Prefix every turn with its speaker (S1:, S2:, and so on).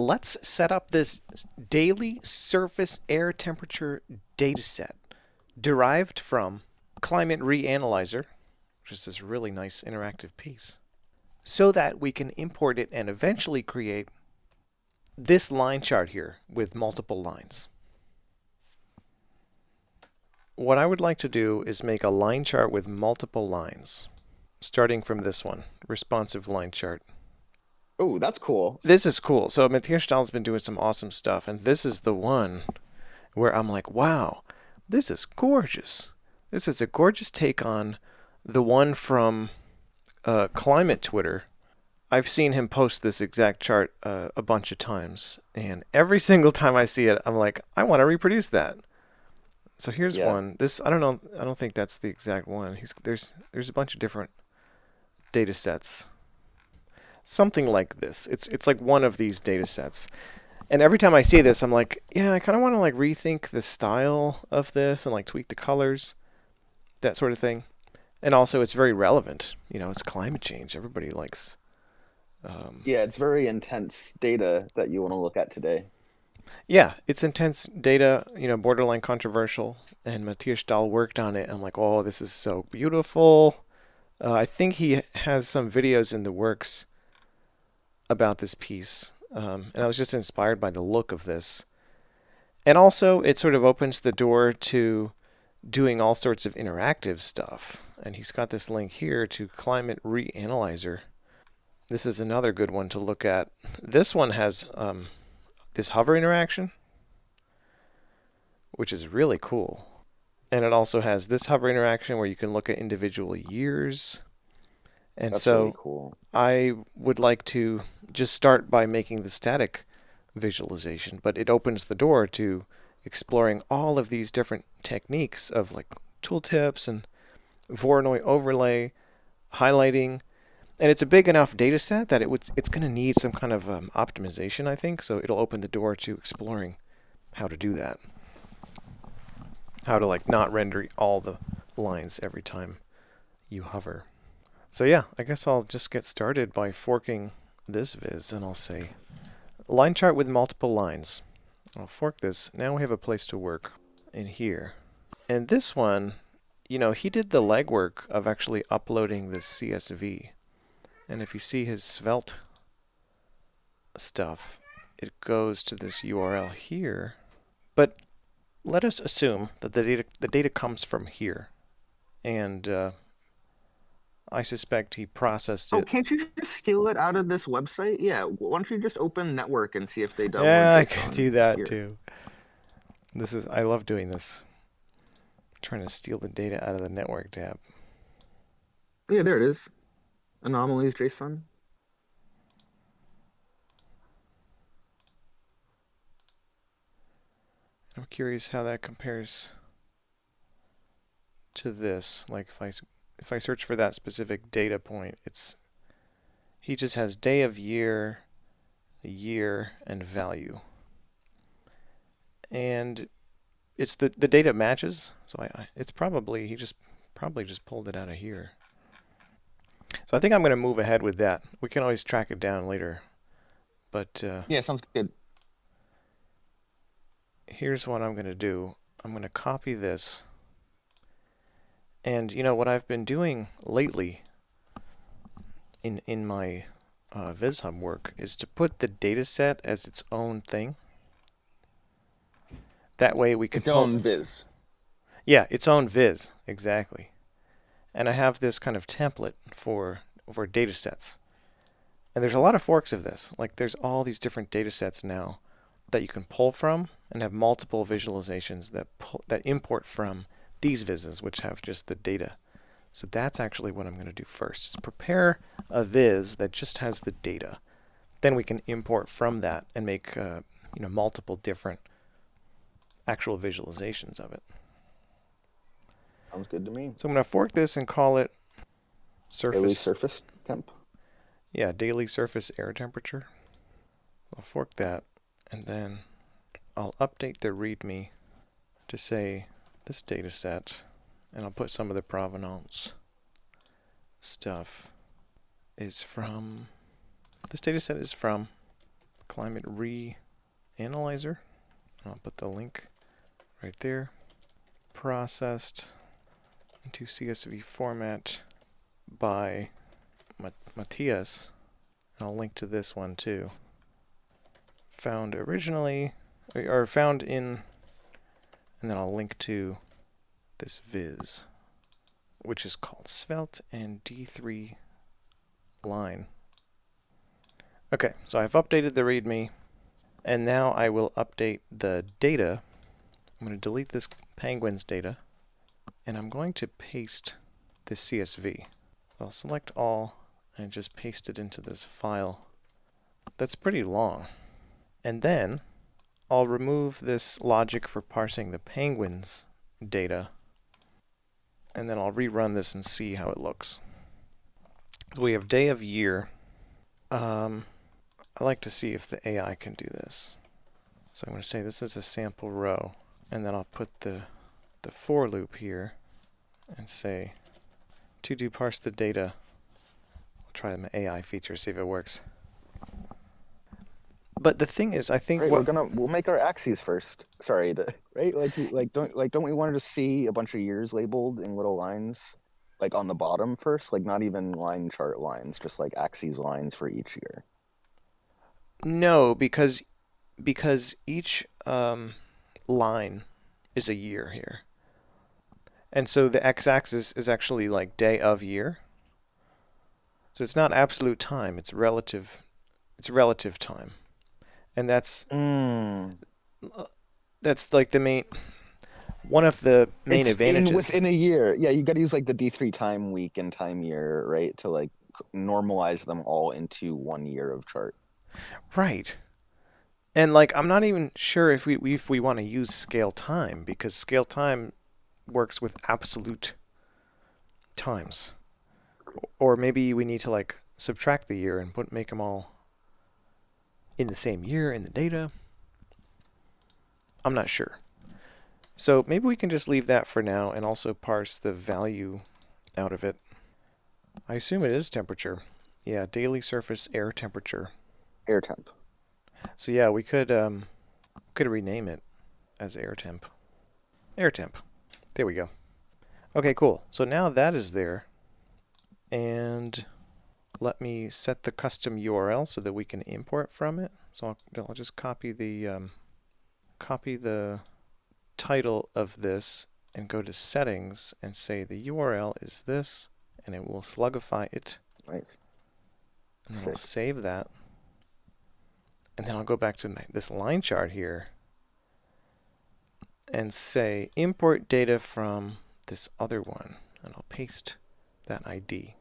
S1: let's set up this daily surface air temperature dataset derived from Climate Reanalyzer, which is this really nice interactive piece, so that we can import it and eventually create this line chart here with multiple lines. What I would like to do is make a line chart with multiple lines, starting from this one, responsive line chart.
S2: Oh, that's cool.
S1: This is cool. So Matthias Stahl's been doing some awesome stuff, and this is the one where I'm like, wow, this is gorgeous. This is a gorgeous take on the one from Climate Twitter. I've seen him post this exact chart a bunch of times, and every single time I see it, I'm like, I want to reproduce that. So here's
S2: Yeah.
S1: one. This I don't know. I don't think that's the exact one. There's a bunch of different data sets. Something like this. It's like one of these data sets. And every time I see this, I'm like, yeah, I kind of want to like rethink the style of this and like tweak the colors, that sort of thing. And also, it's very relevant. You know, it's climate change. Everybody likes.
S2: Yeah, it's very intense data that you want to look at today.
S1: Yeah, it's intense data. You know, borderline controversial. And Matthias Stahl worked on it. I'm like, oh, this is so beautiful. I think he has some videos in the works about this piece. And I was just inspired by the look of this. And also, it sort of opens the door to doing all sorts of interactive stuff. And he's got this link here to Climate Reanalyzer. This is another good one to look at. This one has this hover interaction, which is really cool. And it also has this hover interaction where you can look at individual years. And
S2: That's really
S1: so
S2: cool.
S1: I would like to just start by making the static visualization, but it opens the door to exploring all of these different techniques of like tooltips and Voronoi overlay, highlighting, and it's a big enough data set that it's going to need some kind of optimization, I think, so it'll open the door to exploring how to do that. How to like not render all the lines every time you hover. So yeah, I guess I'll just get started by forking this viz, and I'll say line chart with multiple lines. I'll fork this. Now we have a place to work in here. And this one, you know, he did the legwork of actually uploading this CSV. And if you see his Svelte stuff, it goes to this URL here. But let us assume that the data comes from here. And I suspect he processed
S2: Oh,
S1: it.
S2: can't you just steal it out of this website? Yeah, why don't you just open network and see if they download
S1: Yeah, I can do
S2: JSON
S1: that
S2: here?
S1: too. I love doing this. Trying to steal the data out of the network tab.
S2: Yeah, there it is. Anomalies JSON.
S1: I'm curious how that compares to this. Like if I search for that specific data point, he just has day of year, year, and value. And it's the data matches, so it's probably he just pulled it out of here. So I think I'm going to move ahead with that. We can always track it down later, but
S2: Yeah, sounds good.
S1: here's what I'm going to do. I'm going to copy this. And you know what I've been doing lately in my VizHub work is to put the data set as its own thing. That way we can
S2: Its
S1: pull.
S2: own viz.
S1: Yeah, its own viz, exactly. And I have this kind of template for data sets. And there's a lot of forks of this. Like there's all these different data sets now that you can pull from and have multiple visualizations that import from these vizzes, which have just the data. So that's actually what I'm going to do first, is prepare a viz that just has the data. Then we can import from that and make multiple different actual visualizations of it.
S2: Sounds good to me.
S1: So I'm going to fork this and call it
S2: Daily
S1: surface.
S2: surface temp.
S1: Yeah, daily surface air temperature. I'll fork that, and then I'll update the README to say this data set, and I'll put some of the provenance stuff is from, this data set is from Climate Reanalyzer. I'll put the link right there. Processed into CSV format by Matthias. I'll link to this one too. Found originally, or found in, and then I'll link to this viz, which is called Svelte and D3 line. Okay, so I've updated the README, and now I will update the data. I'm going to delete this penguins data, and I'm going to paste this CSV. So I'll select all and just paste it into this file. That's pretty long. And then I'll remove this logic for parsing the penguins data, and then I'll rerun this and see how it looks. So we have day of year. I like to see if the AI can do this. So I'm going to say this is a sample row, and then I'll put the for loop here and say to do parse the data. I'll try the AI feature, see if it works. But the thing is, I think
S2: Right, we'll make our axes first. Sorry, right? Don't we want to just see a bunch of years labeled in little lines, like on the bottom first, like not even line chart lines, just like axes lines for each year.
S1: no, because each line is a year here, and so the x-axis is actually like day of year. So it's not absolute time; it's relative. It's relative time, and that's like the main one of the main
S2: It's in
S1: advantages.
S2: within a year. Yeah, you got to use like the D3 time week and time year, right, to like normalize them all into 1 year of chart.
S1: Right. And like I'm not even sure if we want to use scale time, because scale time works with absolute times. Or maybe we need to like subtract the year and make them all in the same year in the data. I'm not sure. So maybe we can just leave that for now and also parse the value out of it. I assume it is temperature. Yeah, daily surface air temperature.
S2: Air temp.
S1: So yeah, we could rename it as air temp. Air temp. There we go. Okay, cool. So now that is there. And let me set the custom URL so that we can import from it. So I'll just copy the title of this and go to settings and say the URL is this, and it will slugify it.
S2: Nice.
S1: And then I'll save that. And then I'll go back to this line chart here and say import data from this other one, and I'll paste that ID.